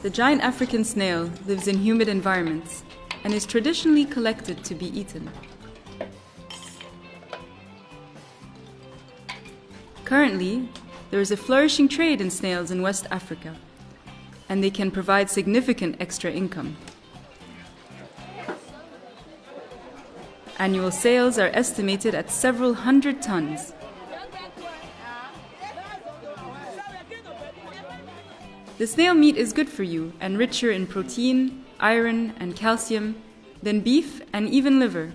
The giant African snail lives in humid environments and is traditionally collected to be eaten. Currently, there is a flourishing trade in snails in West Africa, and they can provide significant extra income. Annual sales are estimated at several hundred tons. The snail meat is good for you and richer in protein, iron, and calcium than beef and even liver.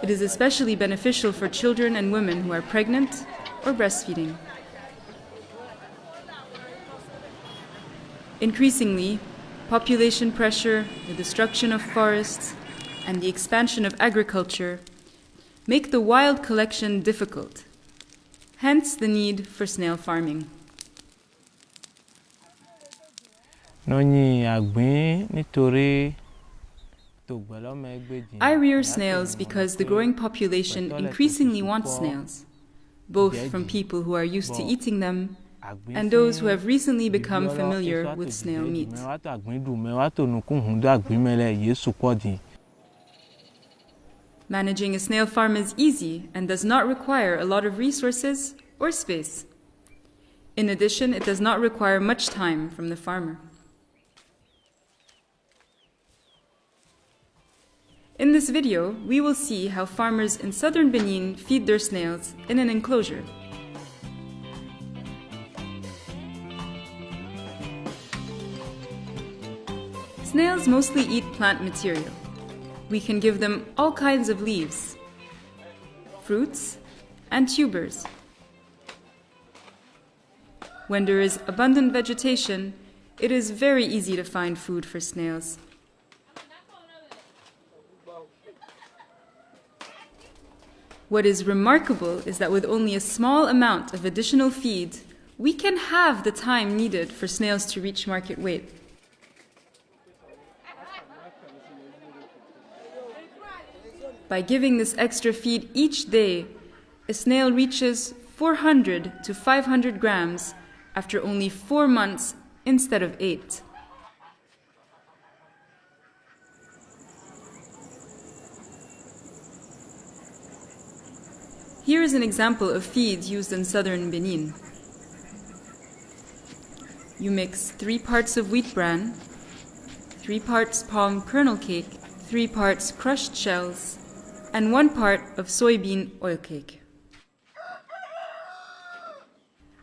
It is especially beneficial for children and women who are pregnant or breastfeeding. Increasingly, population pressure, the destruction of forests, and the expansion of agriculture make the wild collection difficult. Hence the need for snail farming. I rear snails because the growing population increasingly wants snails, both from people who are used to eating them and those who have recently become familiar with snail meat. Managing a snail farm is easy and does not require a lot of resources or space. In addition, it does not require much time from the farmer. In this video, we will see how farmers in southern Benin feed their snails in an enclosure. Snails mostly eat plant material. We can give them all kinds of leaves, fruits, and tubers. When there is abundant vegetation, it is very easy to find food for snails. What is remarkable is that with only a small amount of additional feed, we can halve the time needed for snails to reach market weight. By giving this extra feed each day, a snail reaches 400 to 500 grams after only 4 months instead of 8. Here is an example of feed used in southern Benin. You mix 3 parts of wheat bran, 3 parts palm kernel cake, 3 parts crushed shells, and 1 part of soybean oil cake.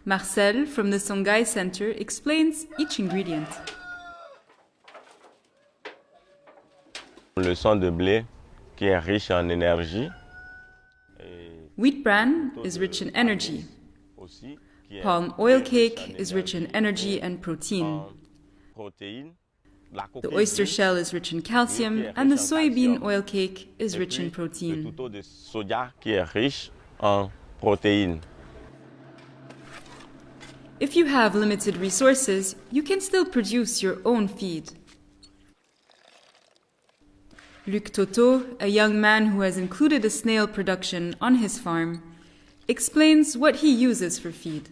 Marcel from the Songhai Center explains each ingredient. Le sang de blé qui est riche en énergie. Wheat bran is rich in energy. Palm oil cake is rich in energy and protein. The oyster shell is rich in calcium, and the soybean oil cake is rich in protein. If you have limited resources, you can still produce your own feed. Luc Toto, a young man who has included a snail production on his farm, explains what he uses for feed.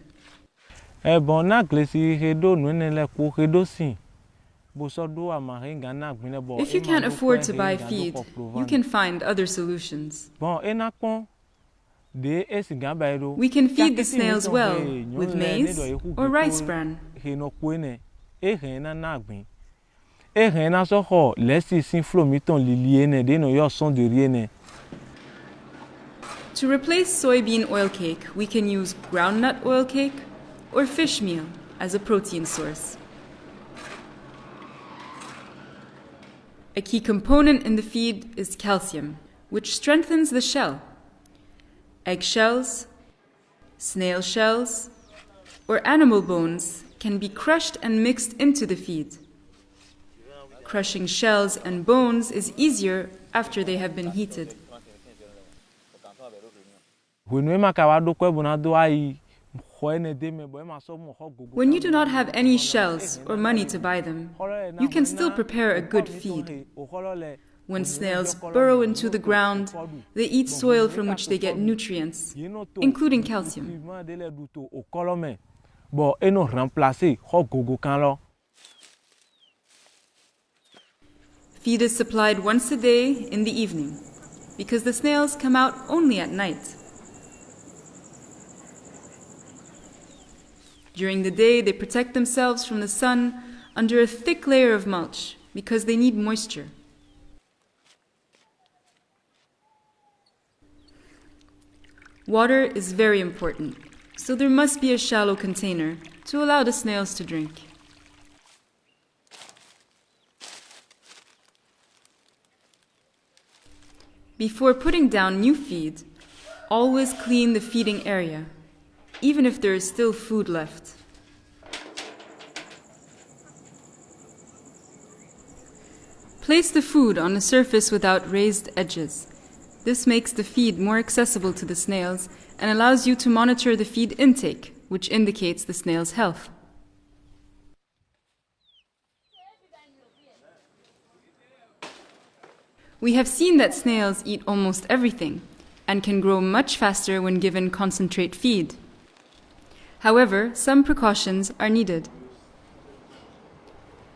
If you can't afford to buy feed, you can find other solutions. We can feed the snails well with maize or rice bran. To replace soybean oil cake, we can use groundnut oil cake or fish meal as a protein source. A key component in the feed is calcium, which strengthens the shell. Eggshells, snail shells, or animal bones can be crushed and mixed into the feed. Crushing shells and bones is easier after they have been heated. When you do not have any shells or money to buy them, you can still prepare a good feed. When snails burrow into the ground, they eat soil from which they get nutrients, including calcium. Bon, et nous remplacer gogo kan. Feed is supplied once a day in the evening, because the snails come out only at night. During the day, they protect themselves from the sun under a thick layer of mulch, because they need moisture. Water is very important, so there must be a shallow container to allow the snails to drink. Before putting down new feed, always clean the feeding area, even if there is still food left. Place the food on a surface without raised edges. This makes the feed more accessible to the snails and allows you to monitor the feed intake, which indicates the snail's health. We have seen that snails eat almost everything and can grow much faster when given concentrate feed. However, some precautions are needed.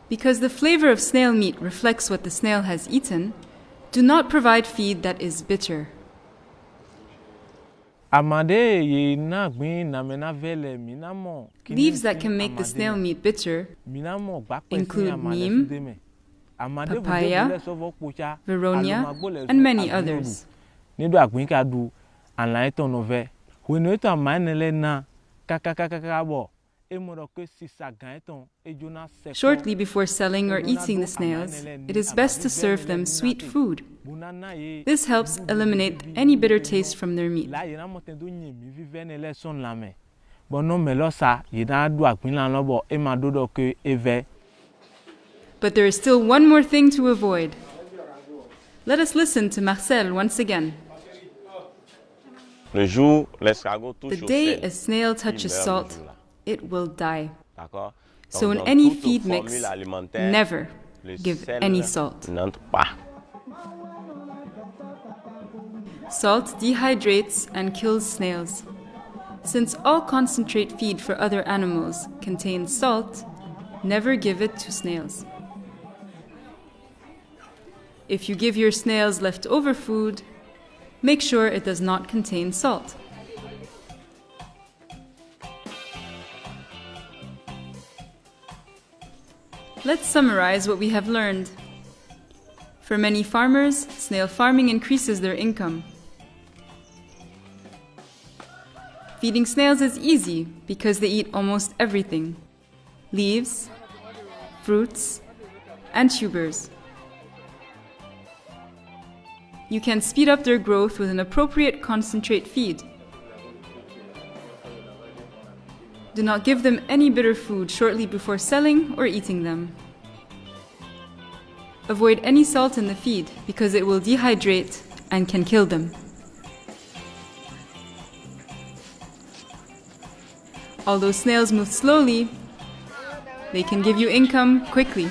Because the flavor of snail meat reflects what the snail has eaten, do not provide feed that is bitter. Leaves that can make the snail meat bitter include neem, papaya, veronia, and many others. Shortly before selling or eating the snails, it is best to serve them sweet food. This helps eliminate any bitter taste from their meat. But there is still one more thing to avoid. Let us listen to Marcel once again. The day a snail touches salt, it will die. So in any feed mix, never give any salt. Salt dehydrates and kills snails. Since all concentrate feed for other animals contains salt, never give it to snails. If you give your snails leftover food, make sure it does not contain salt. Let's summarize what we have learned. For many farmers, snail farming increases their income. Feeding snails is easy because they eat almost everything: leaves, fruits, and tubers. You can speed up their growth with an appropriate concentrate feed. Do not give them any bitter food shortly before selling or eating them. Avoid any salt in the feed because it will dehydrate and can kill them. Although snails move slowly, they can give you income quickly.